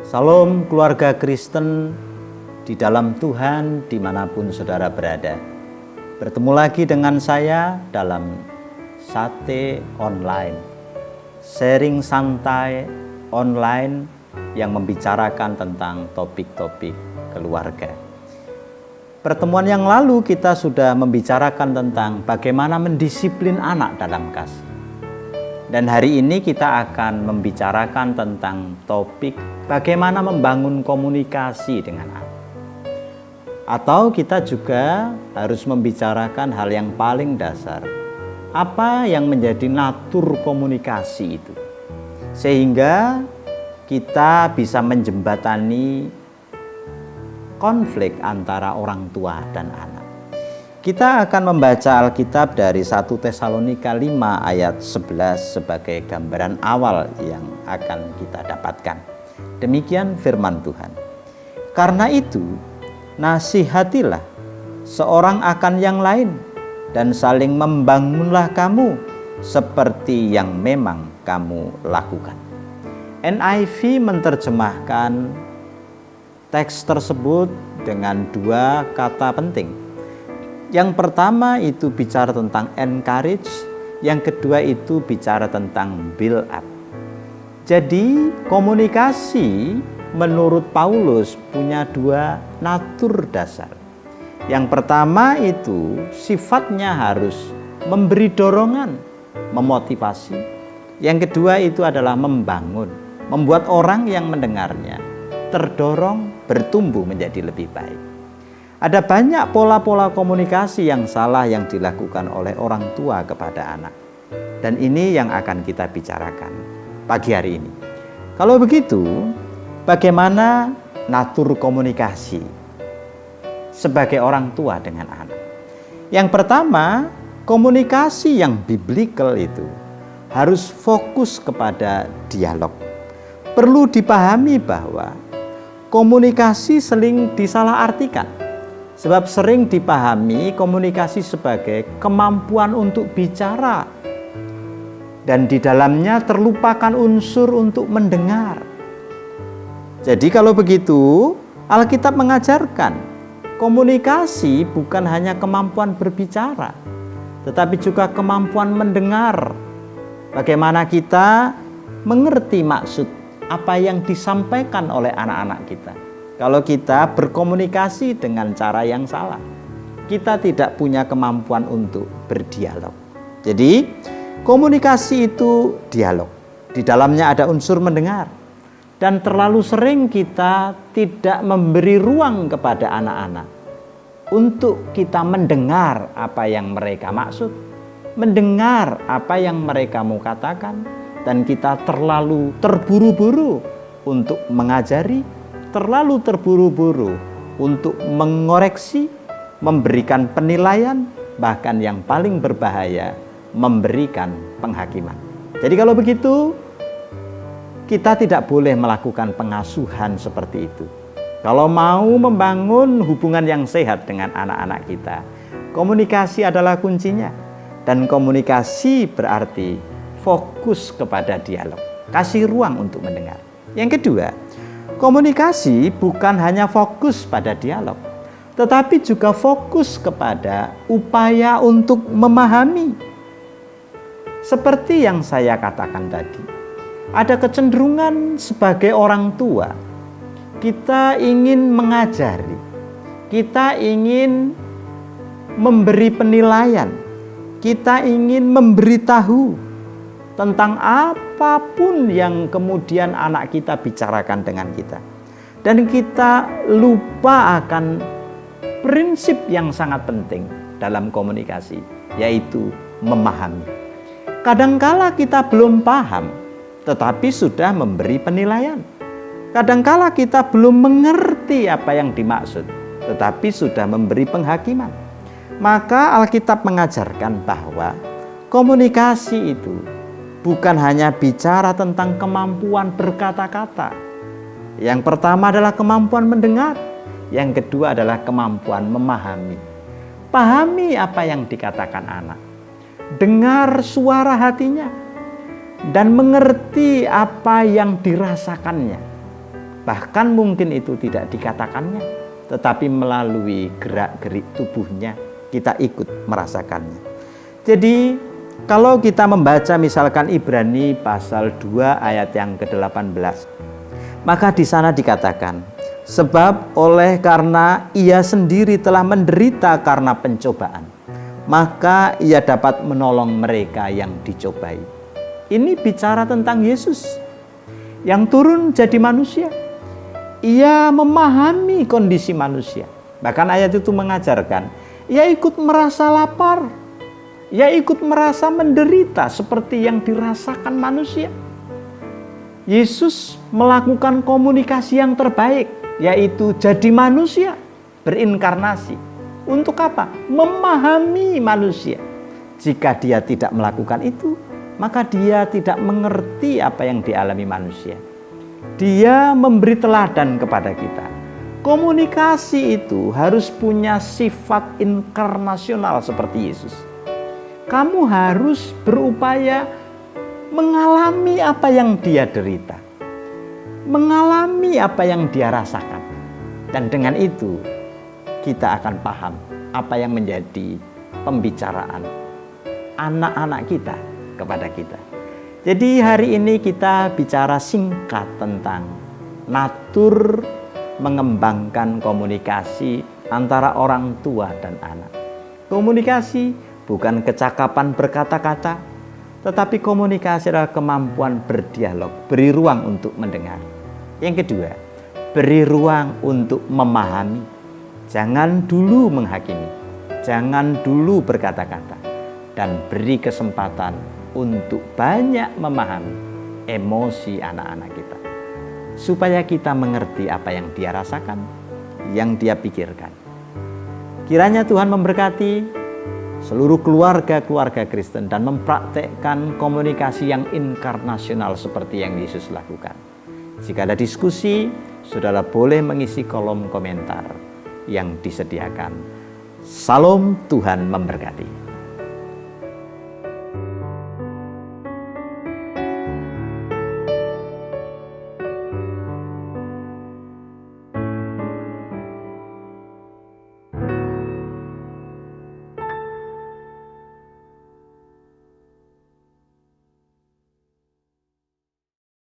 Salam keluarga Kristen di dalam Tuhan dimanapun saudara berada. Bertemu lagi dengan saya dalam Sate Online, sharing santai online yang membicarakan tentang topik-topik keluarga. Pertemuan yang lalu kita sudah membicarakan tentang bagaimana mendisiplin anak dalam kasih. Dan hari ini kita akan membicarakan tentang topik bagaimana membangun komunikasi dengan anak. Atau kita juga harus membicarakan hal yang paling dasar. Apa yang menjadi natur komunikasi itu? Sehingga kita bisa menjembatani konflik antara orang tua dan anak. Kita akan membaca Alkitab dari 1 Tesalonika 5 ayat 11 sebagai gambaran awal yang akan kita dapatkan. Demikian firman Tuhan. Karena itu, nasihatilah seorang akan yang lain dan saling membangunlah kamu seperti yang memang kamu lakukan. NIV menerjemahkan teks tersebut dengan dua kata penting. Yang pertama itu bicara tentang encourage, yang kedua itu bicara tentang build up. Jadi komunikasi menurut Paulus punya dua natur dasar. Yang pertama itu sifatnya harus memberi dorongan, memotivasi. Yang kedua itu adalah membangun, membuat orang yang mendengarnya terdorong bertumbuh menjadi lebih baik. Ada banyak pola-pola komunikasi yang salah yang dilakukan oleh orang tua kepada anak. Dan ini yang akan kita bicarakan pagi hari ini. Kalau begitu, bagaimana natur komunikasi sebagai orang tua dengan anak? Yang pertama, komunikasi yang biblikal itu harus fokus kepada dialog. Perlu dipahami bahwa komunikasi sering disalahartikan. Sebab sering dipahami komunikasi sebagai kemampuan untuk bicara. Dan di dalamnya terlupakan unsur untuk mendengar. Jadi kalau begitu, Alkitab mengajarkan komunikasi bukan hanya kemampuan berbicara, tetapi juga kemampuan mendengar. Bagaimana kita mengerti maksud apa yang disampaikan oleh anak-anak kita. Kalau kita berkomunikasi dengan cara yang salah, kita tidak punya kemampuan untuk berdialog. Jadi, komunikasi itu dialog. Di dalamnya ada unsur mendengar. Dan terlalu sering kita tidak memberi ruang kepada anak-anak untuk kita mendengar apa yang mereka maksud, mendengar apa yang mereka mau katakan, dan kita terlalu terburu-buru untuk mengajari, terlalu terburu-buru untuk mengoreksi, memberikan penilaian, bahkan yang paling berbahaya, memberikan penghakiman. Jadi kalau begitu, kita tidak boleh melakukan pengasuhan seperti itu. Kalau mau membangun hubungan yang sehat dengan anak-anak kita, komunikasi adalah kuncinya. Dan komunikasi berarti fokus kepada dialog, kasih ruang untuk mendengar. Yang kedua, komunikasi bukan hanya fokus pada dialog, tetapi juga fokus kepada upaya untuk memahami. Seperti yang saya katakan tadi, ada kecenderungan sebagai orang tua, kita ingin mengajari, kita ingin memberi penilaian, kita ingin memberitahu tentang apapun yang kemudian anak kita bicarakan dengan kita. Dan kita lupa akan prinsip yang sangat penting dalam komunikasi, yaitu memahami. Kadangkala kita belum paham, tetapi sudah memberi penilaian. Kadangkala kita belum mengerti apa yang dimaksud, tetapi sudah memberi penghakiman. Maka Alkitab mengajarkan bahwa komunikasi itu bukan hanya bicara tentang kemampuan berkata-kata. Yang pertama adalah kemampuan mendengar. Yang kedua adalah kemampuan memahami. Pahami apa yang dikatakan anak. Dengar suara hatinya. Dan mengerti apa yang dirasakannya. Bahkan mungkin itu tidak dikatakannya, tetapi melalui gerak-gerik tubuhnya kita ikut merasakannya. Jadi kalau kita membaca misalkan Ibrani pasal 2 ayat yang ke-18, maka di sana dikatakan, sebab oleh karena ia sendiri telah menderita karena pencobaan, maka ia dapat menolong mereka yang dicobai. Ini bicara tentang Yesus yang turun jadi manusia. Ia memahami kondisi manusia. Bahkan ayat itu mengajarkan, ia ikut merasa lapar, ia ikut merasa menderita seperti yang dirasakan manusia. Yesus melakukan komunikasi yang terbaik, yaitu jadi manusia, berinkarnasi. Untuk apa? Memahami manusia. Jika dia tidak melakukan itu, maka dia tidak mengerti apa yang dialami manusia. Dia memberi teladan kepada kita. Komunikasi itu harus punya sifat inkarnasional seperti Yesus. Kamu harus berupaya mengalami apa yang dia derita, mengalami apa yang dia rasakan. Dan dengan itu kita akan paham apa yang menjadi pembicaraan anak-anak kita kepada kita. Jadi hari ini kita bicara singkat tentang natur mengembangkan komunikasi antara orang tua dan anak. Komunikasi bukan kecakapan berkata-kata, tetapi komunikasi adalah kemampuan berdialog, beri ruang untuk mendengar. Yang kedua, beri ruang untuk memahami. Jangan dulu menghakimi, jangan dulu berkata-kata, dan beri kesempatan untuk banyak memahami emosi anak-anak kita, supaya kita mengerti apa yang dia rasakan, yang dia pikirkan. Kiranya Tuhan memberkati seluruh keluarga-keluarga Kristen dan mempraktekkan komunikasi yang inkarnasional seperti yang Yesus lakukan. Jika ada diskusi, saudara boleh mengisi kolom komentar yang disediakan. Salam, Tuhan memberkati.